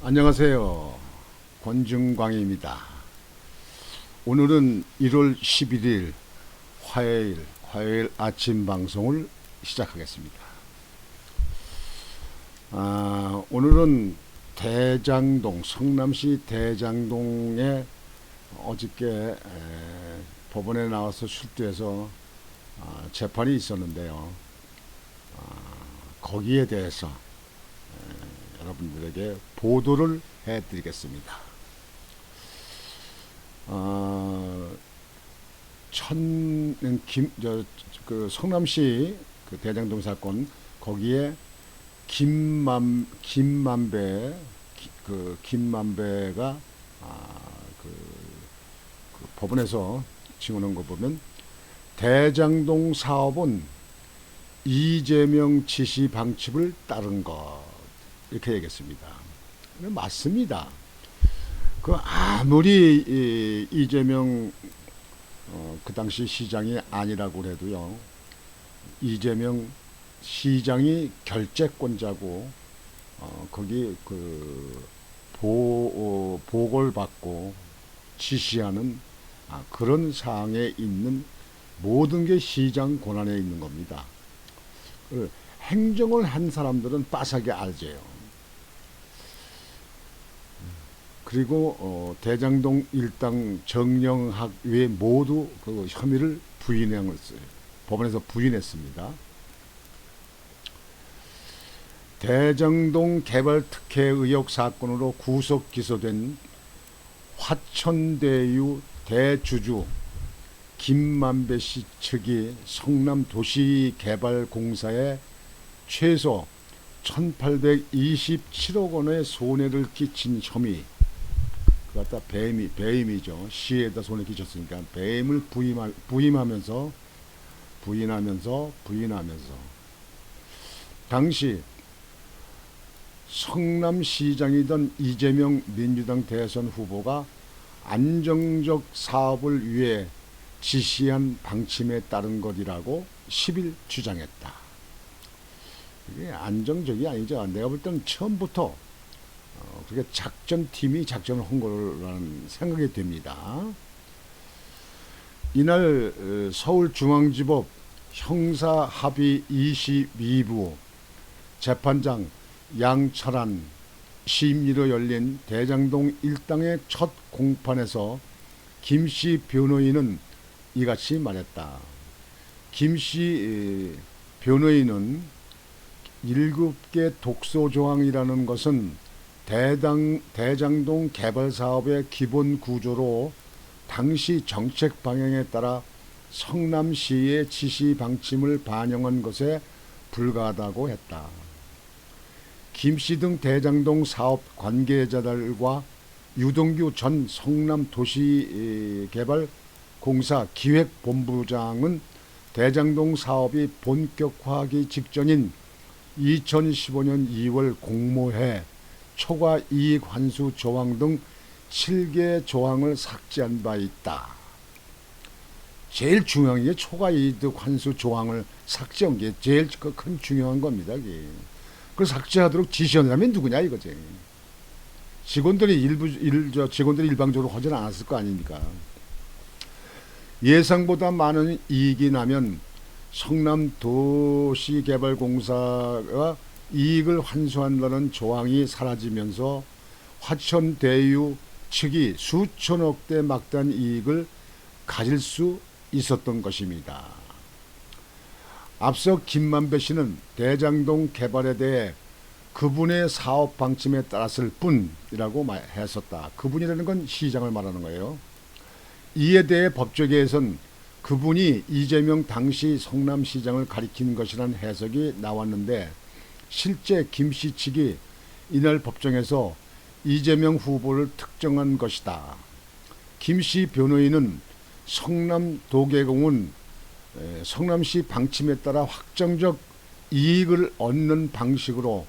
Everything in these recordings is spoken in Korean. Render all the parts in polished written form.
안녕하세요. 권증광입니다. 오늘은 1월 11일 화요일 아침 방송을 시작하겠습니다. 오늘은 대장동, 성남시 대장동에 어저께 법원에 나와서 출두해서 재판이 있었는데요. 거기에 대해서 여러분들에게 보도를 해드리겠습니다. 성남시 그 대장동 사건 거기에 김만배가 그 법원에서 증언한 거 보면 대장동 사업은 이재명 지시 방침을 따른 것 이렇게 얘기했습니다. 맞습니다. 그 아무리 이재명 그 당시 시장이 아니라고 해도요, 이재명 시장이 결재권자고 거기 그 보고를 받고 지시하는 그런 사항에 있는 모든 게 시장 권한에 있는 겁니다. 행정을 한 사람들은 빠삭하게 알죠. 그리고 대장동 일당 정영학 외 모두 그 혐의를 부인했어요. 법원에서 부인했습니다. 대장동 개발 특혜 의혹 사건으로 구속 기소된 화천대유 대주주 김만배 씨 측이 성남도시개발공사에 최소 1827억 원의 손해를 끼친 혐의, 그 갖다 배임이죠. 시에다 손해 끼쳤으니까 배임을 부인하면서 당시 성남시장이던 이재명 민주당 대선 후보가 안정적 사업을 위해 지시한 방침에 따른 것이라고 10일 주장했다. 이게 안정적이 아니죠. 내가 볼 때는 처음부터 그렇게 작전팀이 작전을 한 거라는 생각이 듭니다. 이날 서울중앙지법 형사합의 22부 재판장 양철한 심리로 열린 대장동 일당의 첫 공판에서 김씨 변호인은 이같이 말했다. 김씨 변호인은 7개 독소조항이라는 것은 대장동 개발 사업의 기본 구조로 당시 정책 방향에 따라 성남시의 지시 방침을 반영한 것에 불과하다고 했다. 김씨 등 대장동 사업 관계자들과 유동규 전 성남도시개발공사 기획본부장은 대장동 사업이 본격화하기 직전인 2015년 2월 공모해 초과 이익 환수 조항 등 7개 조항을 삭제한 바 있다. 제일 중요한 게 초과 이익 환수 조항을 삭제한 게 제일 큰 중요한 겁니다. 그걸 삭제하도록 지시한 사람이 누구냐 이거지. 직원들이 일방적으로 하지는 않았을 거 아닙니까? 예상보다 많은 이익이 나면 성남도시개발공사가 이익을 환수한다는 조항이 사라지면서 화천대유 측이 수천억대 막대한 이익을 가질 수 있었던 것입니다. 앞서 김만배 씨는 대장동 개발에 대해 그분의 사업 방침에 따랐을 뿐이라고 했었다. 그분이라는 건 시장을 말하는 거예요. 이에 대해 법조계에선 그분이 이재명 당시 성남시장을 가리키는 것이라는 해석이 나왔는데, 실제 김씨 측이 이날 법정에서 이재명 후보를 특정한 것이다. 김씨 변호인은 성남도계공은 성남시 방침에 따라 확정적 이익을 얻는 방식으로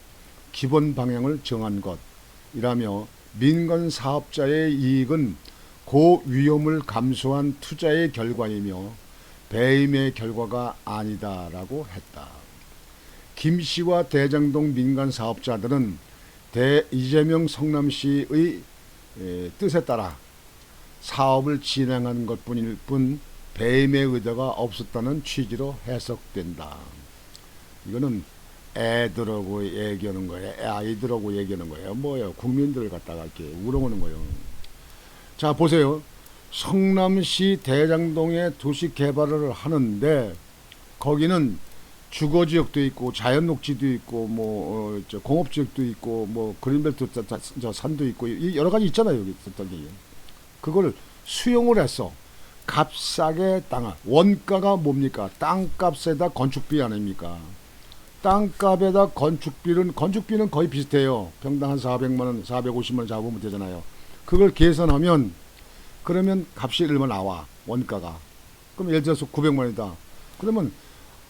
기본 방향을 정한 것이라며, 민간 사업자의 이익은 고위험을 감수한 투자의 결과이며 배임의 결과가 아니다라고 했다. 김씨와 대장동 민간 사업자들은 이재명 성남시의 뜻에 따라 사업을 진행한 것뿐일 뿐 배임의 의도가 없었다는 취지로 해석된다. 이거는 애들하고 얘기하는 거예요. 아이들하고 얘기하는 거예요. 뭐예요? 국민들을 갖다가 이렇게 우롱하는 거예요. 자, 보세요. 성남시 대장동에 도시 개발을 하는데 거기는 주거지역도 있고 자연녹지도 있고 뭐 공업지역도 있고 뭐 그린벨트 산도 있고 여러 가지 있잖아요. 여기 있었던 그걸 수용을 했어. 값싸게 땅을. 원가가 뭡니까? 땅값에다 건축비 아닙니까? 땅값에다 건축비는 거의 비슷해요. 평당 한 400만 원, 450만 원 잡으면 되잖아요. 그걸 계산하면 그러면 값이 얼마 나와? 원가가. 그럼 예를 들어서 900만 원이다. 그러면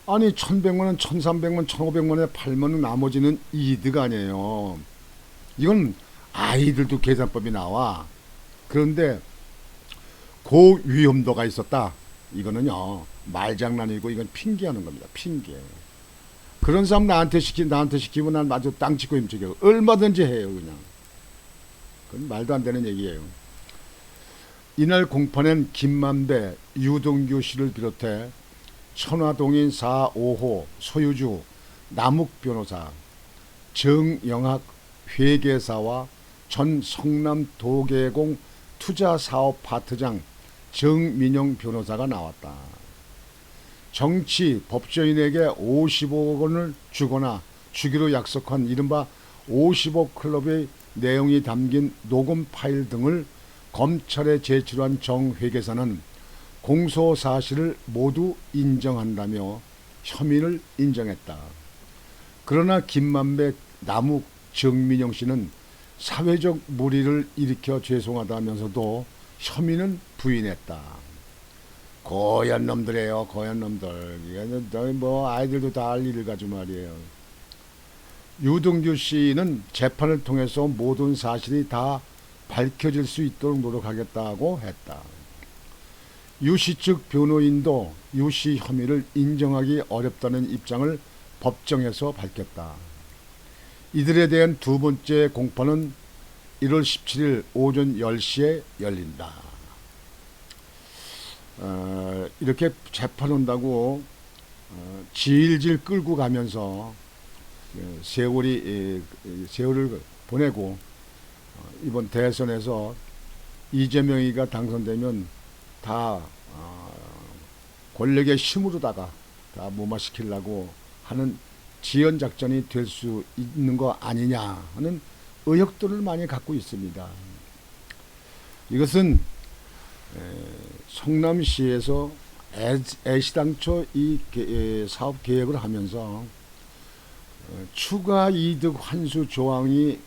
아니 1100만 원, 1300만 원, 1500만 원에 팔면 나머지는 이득 아니에요. 이건 아이들도 계산법이 나와. 그런데 고위험도가 있었다. 이거는요 말장난이고 이건 핑계하는 겁니다. 핑계. 그런 사람 나한테 시키면 난 아주 땅짓고 힘주게 얼마든지 해요. 그냥. 그건 말도 안 되는 얘기예요. 이날 공판엔 김만배, 유동규 씨를 비롯해 천화동인 4, 5호 소유주 남욱 변호사, 정영학 회계사와 전 성남도계공 투자사업 파트장 정민영 변호사가 나왔다. 정치 법조인에게 50억 원을 주거나 주기로 약속한 이른바 50억 클럽의 내용이 담긴 녹음 파일 등을 검찰에 제출한 정 회계사는 공소 사실을 모두 인정한다며 혐의를 인정했다. 그러나 김만배, 남욱, 정민영 씨는 사회적 물의를 일으켜 죄송하다면서도 혐의는 부인했다. 고얀 놈들이에요. 고얀 놈들. 이거는 뭐 아이들도 다 알 일을 가지고 말이에요. 유동규 씨는 재판을 통해서 모든 사실이 다 밝혀질 수 있도록 노력하겠다고 했다. 유씨 측 변호인도 유씨 혐의를 인정하기 어렵다는 입장을 법정에서 밝혔다. 이들에 대한 두 번째 공판은 1월 17일 오전 10시에 열린다. 이렇게 재판한다고 질질 끌고 가면서 세월을 보내고 이번 대선에서 이재명이가 당선되면 다 권력의 힘으로다가 다 무마시키려고 하는 지연작전이 될 수 있는 거 아니냐 하는 의혹들을 많이 갖고 있습니다. 이것은 성남시에서 애시당초 이 사업 계획을 하면서 추가 이득 환수 조항이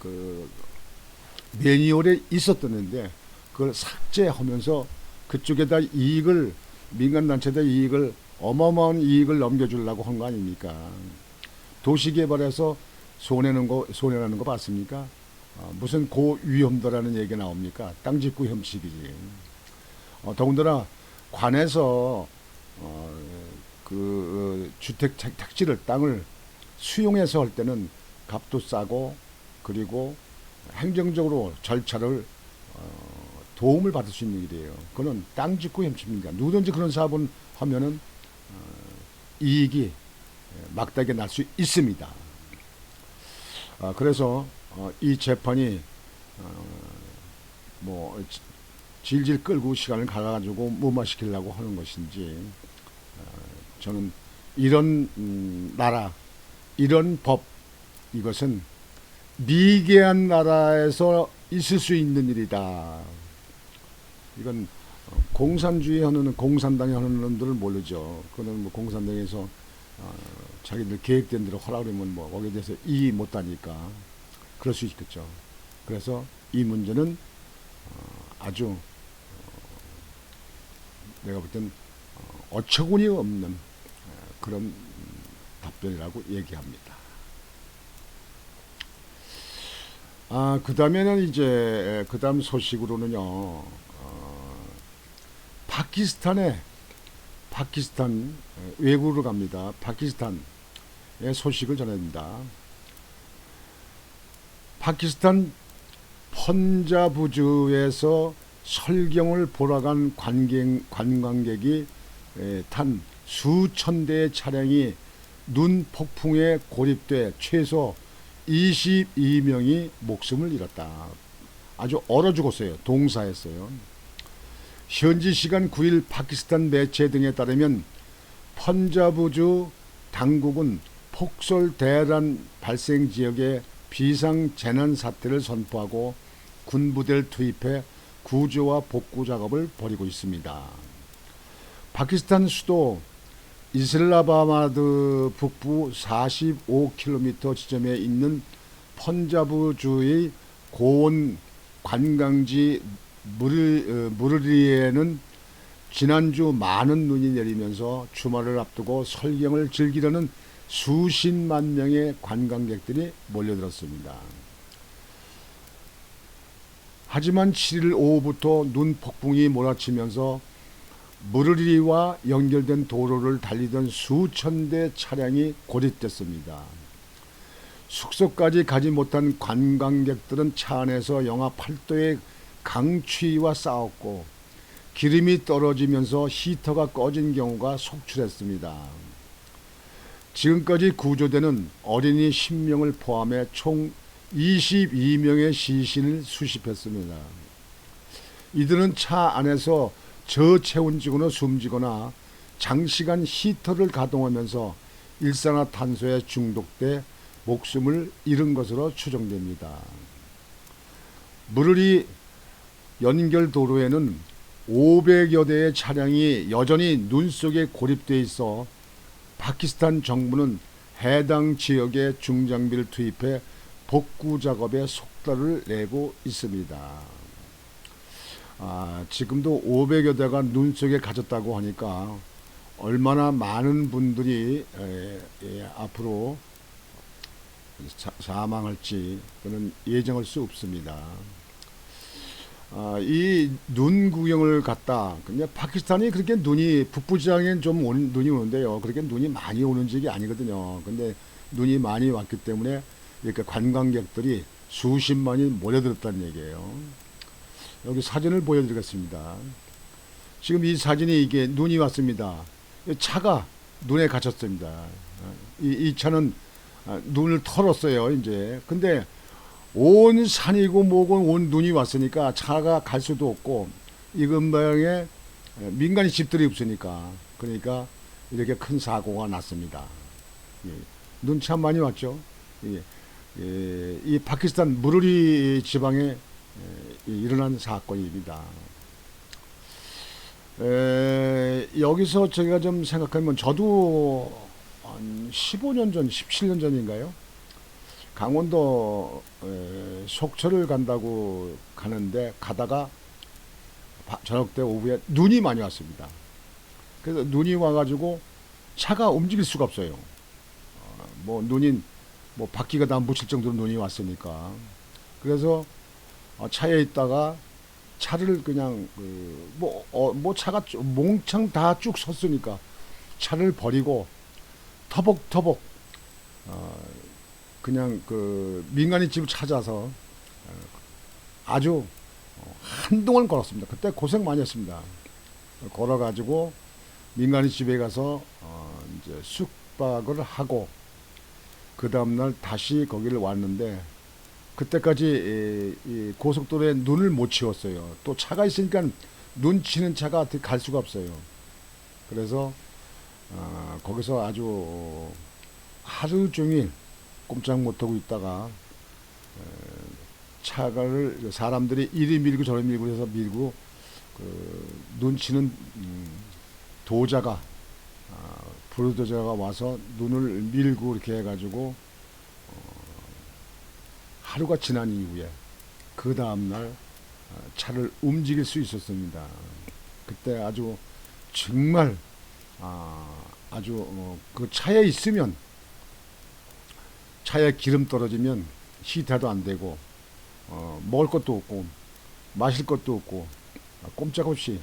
매뉴얼에 있었던데 그걸 삭제하면서 그쪽에다 이익을 민간단체에다 이익을 어마어마한 이익을 넘겨주려고 한 거 아닙니까? 도시개발에서 손해나는 거 봤습니까? 무슨 고위험도라는 얘기 나옵니까? 땅짓고 혐식이지. 더군다나 관에서 주택 택지를 땅을 수용해서 할 때는 값도 싸고 그리고 행정적으로 절차를 도움을 받을 수 있는 일이에요. 그거는 땅짓고 혐식입니다. 누구든지 그런 사업을 하면은 이익이 막대하게 날 수 있습니다. 그래서 이 재판이 뭐 질질 끌고 시간을 가가지고 무마시키려고 하는 것인지 저는 이런 나라 이런 법 이것은 미개한 나라에서 있을 수 있는 일이다. 이건 공산주의 하는 공산당이 하는 놈들을 모르죠. 그는 뭐 공산당에서 자기들 계획된 대로 하라 그러면 뭐 거기에 대해서 이해 못하니까 그럴 수 있겠죠. 그래서 이 문제는 아주 내가 볼 땐 어처구니 없는 그런 답변이라고 얘기합니다. 그 다음에는 이제 그 다음 소식으로는요. 파키스탄 외국으로 갑니다. 파키스탄의 소식을 전합니다. 파키스탄 펀자브주에서 설경을 보러 간 관광객이 탄 수천 대의 차량이 눈 폭풍에 고립돼 최소 22명이 목숨을 잃었다. 아주 얼어 죽었어요. 동사했어요. 현지 시간 9일 파키스탄 매체 등에 따르면 펀자브주 당국은 폭설 대란 발생 지역에 비상 재난 사태를 선포하고 군부대를 투입해 구조와 복구 작업을 벌이고 있습니다. 파키스탄 수도 이슬라마바드 북부 45km 지점에 있는 펀자브주의 고원 관광지 무르리에는 지난주 많은 눈이 내리면서 주말을 앞두고 설경을 즐기려는 수십만 명의 관광객들이 몰려들었습니다. 하지만 7일 오후부터 눈 폭풍이 몰아치면서 무르리와 연결된 도로를 달리던 수천 대 차량이 고립됐습니다. 숙소까지 가지 못한 관광객들은 차 안에서 영하 8도의 강추위와 싸웠고 기름이 떨어지면서 히터가 꺼진 경우가 속출했습니다. 지금까지 구조대는 어린이 10명을 포함해 총 22명의 시신을 수습했습니다. 이들은 차 안에서 저체온증으로 숨지거나 장시간 히터를 가동하면서 일산화탄소에 중독돼 목숨을 잃은 것으로 추정됩니다. 무르리 연결 도로에는 500여 대의 차량이 여전히 눈 속에 고립돼 있어 파키스탄 정부는 해당 지역에 중장비를 투입해 복구 작업에 속도를 내고 있습니다. 지금도 500여 대가 눈 속에 갇혔다고 하니까 얼마나 많은 분들이 앞으로 사망할지 그는 예정할 수 없습니다. 이 눈 구경을 갔다. 근데 파키스탄이 그렇게 눈이 북부 지방엔 좀 눈이 오는데요. 그렇게 눈이 많이 오는 지역이 아니거든요. 근데 눈이 많이 왔기 때문에 이렇게 관광객들이 수십만이 몰려들었다는 얘기예요. 여기 사진을 보여드리겠습니다. 지금 이 사진이 이게 눈이 왔습니다. 차가 눈에 갇혔습니다. 이 차는 눈을 털었어요, 이제. 근데 온 산이고 뭐고 온 눈이 왔으니까 차가 갈 수도 없고 이 근방에 민간인 집들이 없으니까 그러니까 이렇게 큰 사고가 났습니다. 눈 참 많이 왔죠. 이 파키스탄 무르리 지방에 일어난 사건입니다. 여기서 제가 좀 생각하면 저도 한 15년 전, 17년 전인가요? 강원도 속초를 간다고 가는데 가다가 저녁 때 오후에 눈이 많이 왔습니다. 그래서 눈이 와가지고 차가 움직일 수가 없어요. 뭐 눈이 뭐 바퀴가 다 묻힐 정도로 눈이 왔으니까. 그래서 차에 있다가 차를 그냥 뭐 차가 몽창 다 쭉 섰으니까 차를 버리고 터벅터벅 그냥 그 민간인 집을 찾아서 아주 한동안 걸었습니다. 그때 고생 많이 했습니다. 걸어가지고 민간인 집에 가서 이제 숙박을 하고 그 다음날 다시 거기를 왔는데 그때까지 이 고속도로에 눈을 못 치웠어요. 또 차가 있으니까 눈 치는 차가 갈 수가 없어요. 그래서 거기서 아주 하루 종일 꼼짝 못하고 있다가 차를 사람들이 이리 밀고 저리 밀고 해서 밀고 눈치는 도자가 불도저가 와서 눈을 밀고 이렇게 해가지고 하루가 지난 이후에 그 다음날 차를 움직일 수 있었습니다. 그때 아주 정말 아주 그 차에 있으면 차에 기름 떨어지면 히터도 안 되고 먹을 것도 없고 마실 것도 없고 꼼짝없이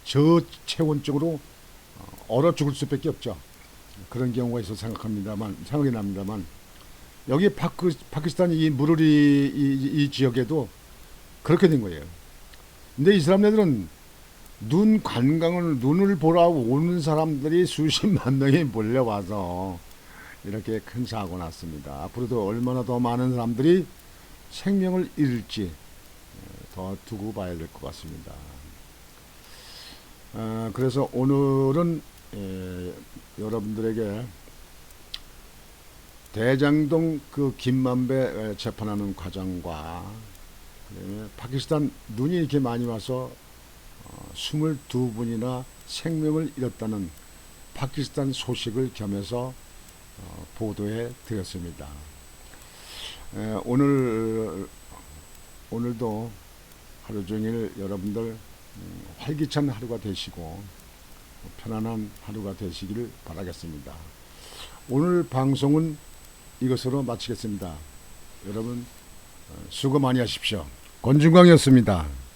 저체온적으로 얼어 죽을 수밖에 없죠. 그런 경우가 있어 생각이 납니다만 여기 파키스탄 이 무르리 이 지역에도 그렇게 된 거예요. 근데 이 사람들은 눈 관광을 눈을 보러 오는 사람들이 수십만 명이 몰려와서 이렇게 큰 사고 났습니다. 앞으로도 얼마나 더 많은 사람들이 생명을 잃을지 더 두고 봐야 될 것 같습니다. 그래서 오늘은 여러분들에게 대장동 그 김만배 재판하는 과정과 파키스탄 눈이 이렇게 많이 와서 22분이나 생명을 잃었다는 파키스탄 소식을 겸해서 보도해 드렸습니다. 오늘도 하루 종일 여러분들 활기찬 하루가 되시고 편안한 하루가 되시기를 바라겠습니다. 오늘 방송은 이것으로 마치겠습니다. 여러분 수고 많이 하십시오. 권준광이었습니다.